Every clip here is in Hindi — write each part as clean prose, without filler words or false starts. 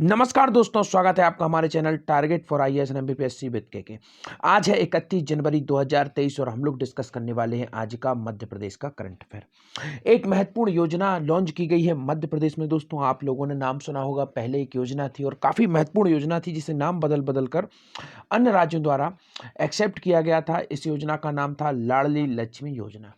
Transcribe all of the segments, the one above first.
नमस्कार दोस्तों, स्वागत है आपका हमारे channel target for IAS and MPSC with के। आज है 31 जनवरी 2023 और हम लोग डिस्कस करने वाले हैं आज का मध्य प्रदेश का करंट अफेयर। एक महत्वपूर्ण योजना लॉन्च की गई है मध्य प्रदेश में। दोस्तों, आप लोगों ने नाम सुना होगा, पहले एक योजना थी और काफ़ी महत्वपूर्ण योजना थी जिसे नाम बदल बदल कर अन्य राज्यों द्वारा एक्सेप्ट किया गया था। इस योजना का नाम था लाडली लक्ष्मी योजना।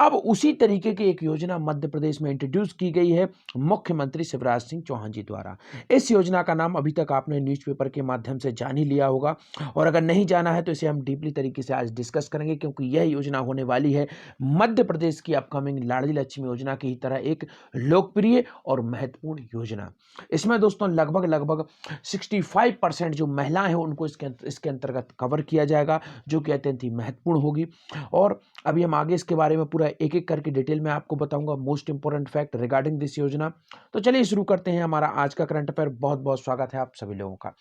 अब उसी तरीके की एक योजना मध्य प्रदेश में इंट्रोड्यूस की गई है मुख्यमंत्री शिवराज सिंह चौहान जी द्वारा। इस योजना का नाम अभी तक आपने न्यूज़पेपर के माध्यम से जान ही लिया होगा, और अगर नहीं जाना है तो इसे हम डीपली तरीके से आज डिस्कस करेंगे, क्योंकि यह योजना होने वाली है मध्य प्रदेश की अपकमिंग लाडली लक्ष्मी योजना की ही तरह एक लोकप्रिय और महत्वपूर्ण योजना। इसमें दोस्तों लगभग 65% जो महिलाएं हैं उनको इसके अंतर्गत कवर किया जाएगा, जो कि अत्यंत ही महत्वपूर्ण होगी। और अभी हम आगे इसके बारे में पूरा एक एक करके डिटेल में आपको बताऊंगा most important fact regarding this योजना। तो चलिए शुरू करते हैं हमारा आज का करंट अफेयर। बहुत बहुत स्वागत है आप सभी लोगों का।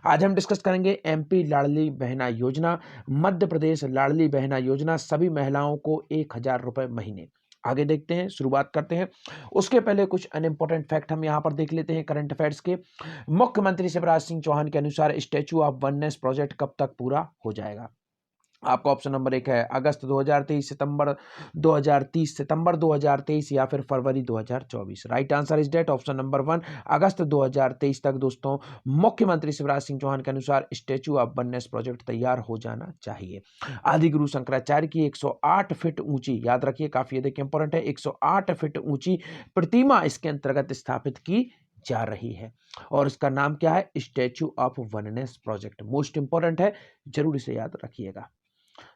आज हम डिस्कस करेंगे एमपी लाडली बहना योजना, मध्य प्रदेश लाडली बहना योजना, सभी महिलाओं को 1,000 रुपए महीने। आगे देखते हैं, शुरुआत करते हैं। उसके पहले कुछ अनइंपॉर्टेंट फैक्ट हम यहां पर देख लेते हैं करंट अफेयर्स के। मुख्यमंत्री शिवराज सिंह चौहान के अनुसार स्टैच्यू ऑफ वननेस प्रोजेक्ट कब तक पूरा हो जाएगा? आपका ऑप्शन नंबर 1 है अगस्त 2023, सितंबर 2030, सितंबर 2023 या फिर फरवरी 2024। Right answer is date option number 1, अगस्त 2023 तक दोस्तों मुख्यमंत्री शिवराज सिंह चौहान के अनुसार स्टैच्यू ऑफ वननेस प्रोजेक्ट तैयार हो जाना चाहिए। आदिगुरु शंकराचार्य की 108 फीट ऊंची, याद रखिए काफी अधिक इंपॉर्टेंट है, 108 फीट ऊंची प्रतिमा इसके अंतर्गत स्थापित की जा रही है और इसका नाम क्या है? Statue of oneness project. Most important है, जरूर इसे याद रखिएगा।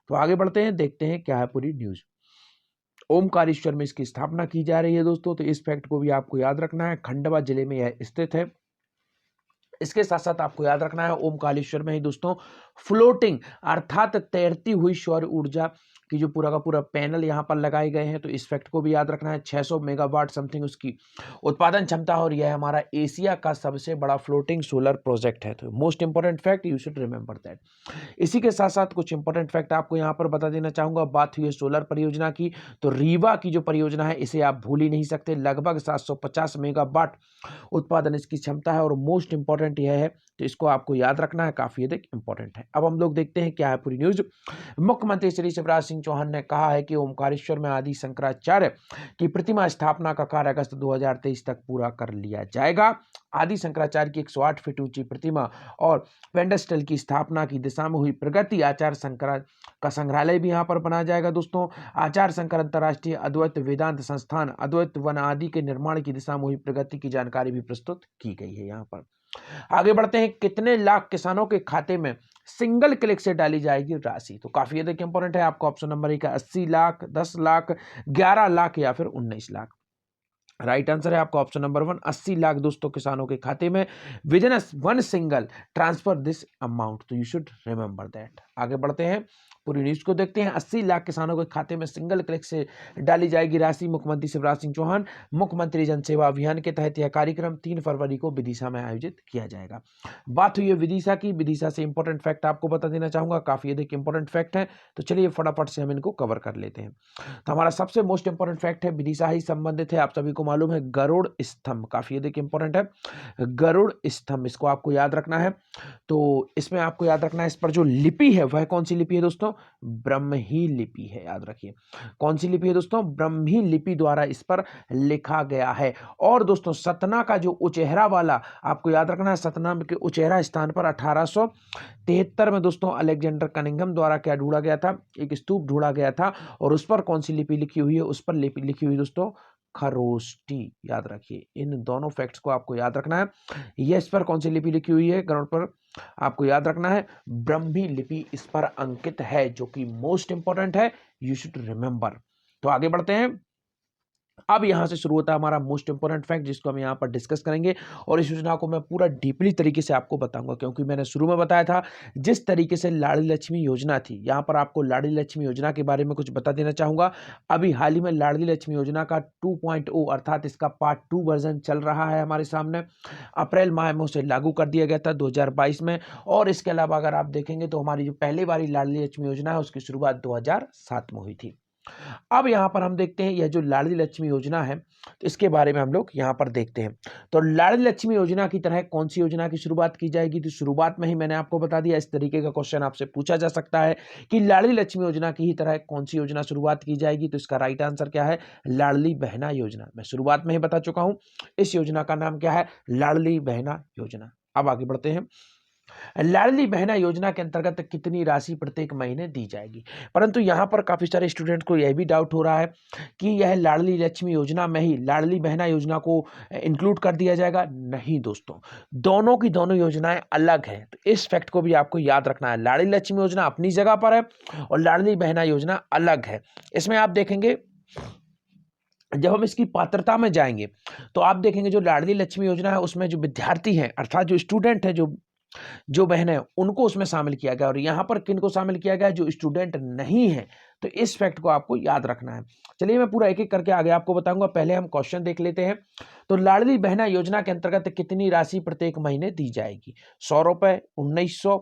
तो आगे बढ़ते हैं, देखते हैं क्या है पूरी न्यूज। ओमकारेश्वर में इसकी स्थापना की जा रही है दोस्तों, तो इस फैक्ट को भी आपको याद रखना है। खंडवा जिले में यह स्थित है। इसके साथ साथ आपको याद रखना है ओमकारेश्वर में ही दोस्तों फ्लोटिंग अर्थात तैरती हुई सौर ऊर्जा की जो पूरा का पूरा पैनल यहां पर लगाए गए हैं, तो इस फैक्ट को भी याद रखना है। 600 मेगावाट समथिंग उसकी उत्पादन क्षमता, और यह हमारा एशिया का सबसे बड़ा फ्लोटिंग सोलर प्रोजेक्ट है। तो most important fact, you should remember that. इसी के साथ साथ कुछ इंपॉर्टेंट फैक्ट आपको यहां पर बता देना चाहूंगा। बात हुई है सोलर परियोजना की, तो रीवा की जो परियोजना है इसे आप भूल ही नहीं सकते। लगभग 750 मेगावाट उत्पादन इसकी क्षमता है और मोस्ट इंपॉर्टेंट यह है, तो इसको आपको याद रखना है, काफी अधिक इंपॉर्टेंट है। अब हम लोग देखते हैं क्या है पूरी न्यूज। मुख्यमंत्री श्री शिवराज सिंह चौहान ने कहा है कि ओमकारेश्वर में आदि शंकराचार्य की प्रतिमा स्थापना का कार्य अगस्त 2023 तक पूरा कर लिया जाएगा। आदि शंकराचार्य की 108 फीट ऊंची प्रतिमा और पेंडेस्टल की स्थापना की दिशा में हुई प्रगति, आचार्य शंकर का संग्रहालय भी यहाँ पर बनाया जाएगा दोस्तों। आचार्य शंकर अंतर्राष्ट्रीय अद्वैत वेदांत संस्थान, अद्वैत वन आदि के निर्माण की दिशा में हुई प्रगति की जानकारी भी प्रस्तुत की गई है यहाँ पर। आगे बढ़ते हैं, कितने लाख किसानों के खाते में सिंगल क्लिक से डाली जाएगी राशि? तो काफी अधिक इंपॉर्टेंट है। आपका ऑप्शन नंबर 1 है 80 लाख, 10 लाख, 11 लाख या फिर 19 लाख। राइट आंसर है आपका ऑप्शन नंबर 1, 80 लाख दोस्तों किसानों के खाते में with in one single transfer this amount. तो यू शुड रिमेंबर दैट। आगे बढ़ते हैं, पूरी न्यूज को देखते हैं। 80 लाख किसानों के खाते में सिंगल क्लिक से डाली जाएगी राशि। मुख्यमंत्री शिवराज सिंह चौहान मुख्यमंत्री जन सेवा अभियान के तहत यह कार्यक्रम 3 फरवरी को विदिशा में आयोजित किया जाएगा। बात हुई है विदिशा की, विदिशा से इंपॉर्टेंट फैक्ट आपको बता देना चाहूंगा, काफी अधिक इंपॉर्टेंट फैक्ट है, तो चलिए फटाफट से हम इनको कवर कर लेते हैं। तो हमारा सबसे मोस्ट इंपॉर्टेंट फैक्ट है, विदिशा ही संबंधित है, आप सभी को मालूम है, गरुड़ स्तंभ, काफी अधिक इंपॉर्टेंट है। गरुड़ स्तंभ इसको आपको याद रखना है। तो इसमें आपको याद रखना है, इस पर जो लिपि है वह कौन सी लिपि है दोस्तों? ब्रह्मी लिपि है, याद रखिए। कौन सी लिपि है दोस्तों? ब्रह्मी लिपि द्वारा इस पर लिखा गया है। और दोस्तों सतना का जो उचेहरा वाला, आपको याद रखना है, सतना के उचेहरा स्थान पर 1873 में दोस्तों अलेक्जेंडर कनिंघम द्वारा क्या ढूंढा गया था? एक स्तूप ढूंढा गया था, और उस पर कौन सी लिपि लिखी हुई है? उस पर लिपि लिखी हुई दोस्तों खरोष्टी, याद रखिए। इन दोनों फैक्ट्स को आपको याद रखना है। इस पर कौन सी लिपि लिखी हुई है? गरुड़ पर आपको याद रखना है ब्रह्मी लिपि इस पर अंकित है, जो कि मोस्ट इंपॉर्टेंट है, यू शुड रिमेंबर। तो आगे बढ़ते हैं। अब यहां से शुरू होता है हमारा मोस्ट इंपोर्टेंट फैक्ट, जिसको हम यहां पर डिस्कस करेंगे, और इस योजना को मैं पूरा डीपली तरीके से आपको बताऊंगा, क्योंकि मैंने शुरू में बताया था जिस तरीके से लाडली लक्ष्मी योजना थी, यहां पर आपको लाडली लक्ष्मी योजना के बारे में कुछ बता देना चाहूंगा। अभी हाल ही में लाडली लक्ष्मी योजना का 2.0 अर्थात इसका पार्ट 2 वर्जन चल रहा है हमारे सामने। अप्रैल माह में उसे लागू कर दिया गया था 2022 में, और इसके अलावा अगर आप देखेंगे तो हमारी जो पहली बारी लाडली लक्ष्मी योजना है उसकी शुरुआत 2007 में हुई थी। अब यहाँ पर हम देखते हैं यह जो लाडली लक्ष्मी योजना है, तो इसके बारे में हम लोग यहाँ पर देखते हैं। तो लाडली लक्ष्मी योजना की तरह कौन सी योजना की शुरुआत की जाएगी, तो शुरुआत में ही मैंने आपको बता दिया। इस तरीके का क्वेश्चन आपसे पूछा जा सकता है कि लाडली लक्ष्मी योजना की ही तरह कौन सी योजना शुरुआत की जाएगी, तो इसका राइट आंसर क्या है, लाडली बहना योजना। मैं शुरुआत में ही बता चुका हूं, इस योजना का नाम क्या है, लाडली बहना योजना। अब आगे बढ़ते हैं। लाडली बहना योजना के अंतर्गत कितनी राशि प्रत्येक महीने दी जाएगी। परंतु यहाँ पर काफी सारे स्टूडेंट को यह भी डाउट हो रहा है कि यह लाडली लक्ष्मी योजना में ही लाडली बहना योजना को इंक्लूड कर दिया जाएगा। नहीं दोस्तों, दोनों की दोनों योजनाएं अलग हैं, तो इस फैक्ट को भी आपको याद रखना है। लाडली लक्ष्मी योजना अपनी जगह पर है और लाडली बहना योजना अलग है। इसमें आप देखेंगे जब हम इसकी पात्रता में जाएंगे तो आप देखेंगे जो लाडली लक्ष्मी योजना है उसमें जो विद्यार्थी हैं अर्थात जो स्टूडेंट है, जो बहन है, उनको उसमें शामिल किया गया। और यहां पर किन को शामिल किया गया, जो स्टूडेंट नहीं है। तो इस फैक्ट को आपको याद रखना है। चलिए मैं पूरा एक एक करके आगे आपको बताऊंगा। पहले हम क्वेश्चन देख लेते हैं। तो लाडली बहना योजना के अंतर्गत कितनी राशि प्रत्येक महीने दी जाएगी, 100 रुपए, 1900,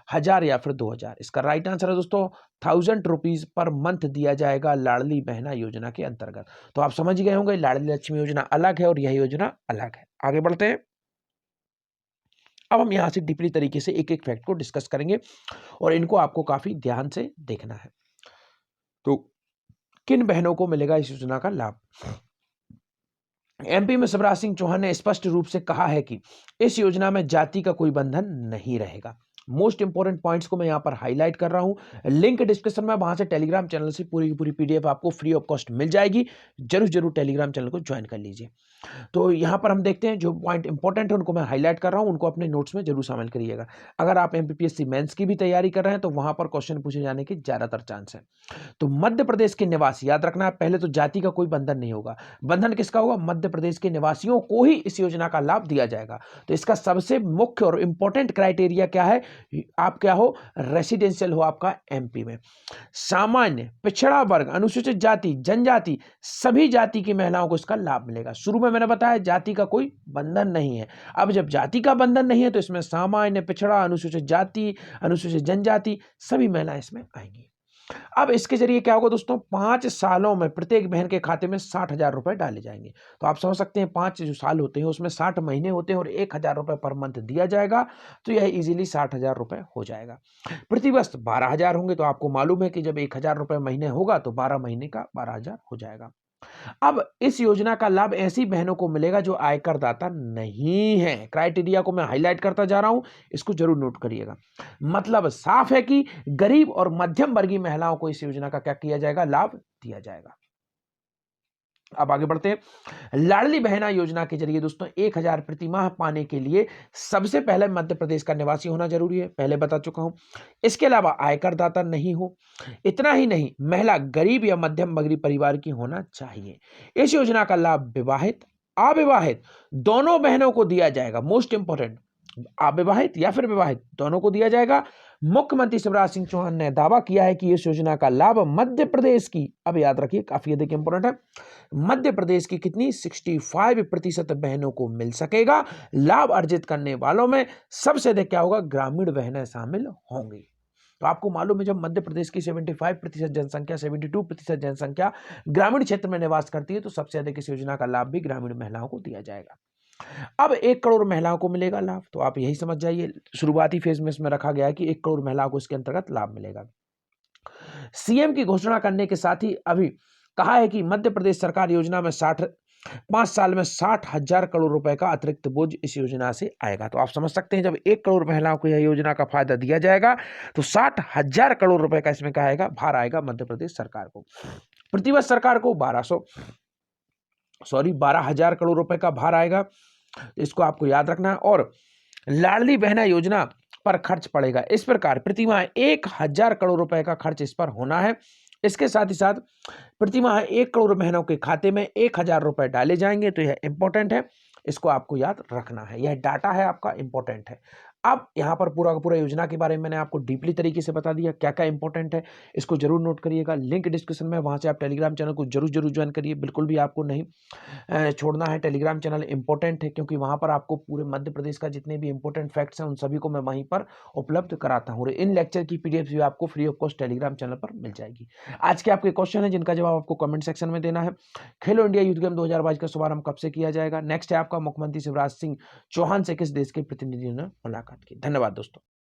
1000 या फिर 2000। इसका राइट आंसर है दोस्तों 1000 रुपीज पर मंथ दिया जाएगा लाडली बहना योजना के अंतर्गत। तो आप समझ गए होंगे लाडली लक्ष्मी योजना अलग है और यह योजना अलग है। आगे बढ़ते हैं। अब हम यहां से डीपली तरीके से एक एक फैक्ट को डिस्कस करेंगे और इनको आपको काफी ध्यान से देखना है। तो किन बहनों को मिलेगा इस योजना का लाभ। एमपी में शिवराज सिंह चौहान ने स्पष्ट रूप से कहा है कि इस योजना में जाति का कोई बंधन नहीं रहेगा। मोस्ट इंपोर्टेंट पॉइंट्स को मैं यहां पर हाईलाइट कर रहा हूं। लिंक डिस्क्रिप्शन में, वहां से टेलीग्राम चैनल से पूरी की पूरी पीडीएफ आपको फ्री ऑफ कॉस्ट मिल जाएगी। जरूर जरूर टेलीग्राम चैनल को ज्वाइन कर लीजिए। तो यहां पर हम देखते हैं जो पॉइंट इंपॉर्टेंट है उनको मैं हाईलाइट कर रहा हूं, उनको अपने नोट्स में जरूर शामिल करिएगा। अगर आप एमपीपीएससी मेंस की भी तैयारी कर रहे हैं तो वहां पर क्वेश्चन पूछे जाने के ज्यादातर चांस है। तो मध्य प्रदेश के निवासी, याद रखना है, पहले तो जाति का कोई बंधन नहीं होगा। बंधन किसका होगा, मध्य प्रदेश के निवासियों को ही इस योजना का लाभ दिया जाएगा। तो इसका सबसे मुख्य और इंपॉर्टेंट क्राइटेरिया क्या है, आप क्या हो, रेसिडेंशियल हो आपका एमपी में। सामान्य, पिछड़ा वर्ग, अनुसूचित जाति, जनजाति, सभी जाति की महिलाओं को इसका लाभ मिलेगा। शुरू में मैंने बताया जाति का कोई बंधन नहीं है। अब जब जाति का बंधन नहीं है तो इसमें सामान्य, पिछड़ा, अनुसूचित जाति, अनुसूचित जनजाति, सभी महिलाएं इसमें आएंगी। अब इसके जरिए क्या होगा दोस्तों, 5 सालों में प्रत्येक बहन के खाते में 60,000 रुपए डाले जाएंगे। तो आप समझ सकते हैं 5 जो साल होते हैं उसमें 60 महीने होते हैं और 1,000 रुपए पर मंथ दिया जाएगा। तो यह इजीली 60,000 रुपए हो जाएगा। प्रतिवर्ष 12,000 होंगे। तो आपको मालूम है कि जब 1,000 रुपए महीने होगा तो 12 महीने का 12,000 हो जाएगा। अब इस योजना का लाभ ऐसी बहनों को मिलेगा जो आयकर दाता नहीं है। क्राइटेरिया को मैं हाईलाइट करता जा रहा हूं, इसको जरूर नोट करिएगा। मतलब साफ है कि गरीब और मध्यम वर्गीय महिलाओं को इस योजना का क्या किया जाएगा, लाभ दिया जाएगा। अब आगे बढ़ते हैं। लाडली बहना योजना के जरिए दोस्तों 1,000 प्रति माह पाने के लिए सबसे पहले मध्य प्रदेश का निवासी होना जरूरी है, पहले बता चुका हूं। इसके अलावा आयकर दाता नहीं हो। इतना ही नहीं, महिला गरीब या मध्यम वर्गीय परिवार की होना चाहिए। इस योजना का लाभ विवाहित, अविवाहित दोनों बहनों को दिया जाएगा। मोस्ट इंपोर्टेंट, अविवाहित या फिर विवाहित दोनों को दिया जाएगा। मुख्यमंत्री शिवराज सिंह चौहान ने दावा किया है कि इस योजना का लाभ मध्य प्रदेश की, अब याद रखिए काफी अधिक इंपोर्टेंट है, मध्य प्रदेश की कितनी 65% बहनों को मिल सकेगा। लाभ अर्जित करने वालों में सबसे अधिक क्या होगा, ग्रामीण बहनें शामिल होंगी। तो आपको मालूम है जब मध्य प्रदेश की 75% जनसंख्या, 72% जनसंख्या ग्रामीण क्षेत्र में निवास करती है तो सबसे अधिक इस योजना का लाभ भी ग्रामीण महिलाओं को दिया जाएगा। अब 1 करोड़ महिलाओं को मिलेगा लाभ। तो आप यही समझ जाइए, शुरुआती फेज में इसमें रखा गया है कि 1 करोड़ महिलाओं को इसके अंतर्गत लाभ मिलेगा। सीएम की घोषणा करने के साथ ही अभी कहा है कि मध्य प्रदेश सरकार योजना में 5 साल में 60,000 करोड़ रुपए का अतिरिक्त बोझ इस योजना से आएगा। तो आप समझ सकते हैं जब 1 करोड़ महिलाओं को यह योजना का फायदा दिया जाएगा तो 60,000 करोड़ रुपए का इसमें क्या आएगा, भार आएगा मध्य प्रदेश सरकार को। प्रतिवर्ष सरकार को 12,000 करोड़ रुपए का भार आएगा। इसको आपको याद रखना है। और लाडली बहना योजना पर खर्च पड़ेगा इस प्रकार, प्रतिमाह 1,000 करोड़ रुपए का खर्च इस पर होना है। इसके साथ ही साथ प्रतिमाह 1 करोड़ बहनों के खाते में 1,000 रुपए डाले जाएंगे। तो यह इंपॉर्टेंट है, इसको आपको याद रखना है। यह डाटा है आपका, इंपॉर्टेंट है। अब यहाँ पर पूरा का पूरा योजना के बारे में मैंने आपको डीपली तरीके से बता दिया, क्या-क्या इंपॉर्टेंट है, इसको ज़रूर नोट करिएगा। लिंक डिस्क्रिप्शन में, वहाँ से आप टेलीग्राम चैनल को ज़रूर ज्वाइन करिए, बिल्कुल भी आपको नहीं छोड़ना है। टेलीग्राम चैनल इंपॉर्टेंट है क्योंकि वहाँ पर आपको पूरे मध्य प्रदेश का जितने भी इंपॉर्टेंट फैक्ट्स हैं, उन सभी को मैं वहीं पर उपलब्ध कराता हूँ और इन लेक्चर की पीडीएफ भी आपको free of cost Telegram channel पर मिल जाएगी। आज के आपके क्वेश्चन है जिनका जवाब आपको कमेंट सेक्शन में देना है। खेलो इंडिया यूथ गेम 2022 का शुभारंभ कब से किया जाएगा? नेक्स्ट है आपका मुख्यमंत्री शिवराज सिंह चौहान से किस देश के प्रतिनिधियों ने मुलाकात की? धन्यवाद दोस्तों।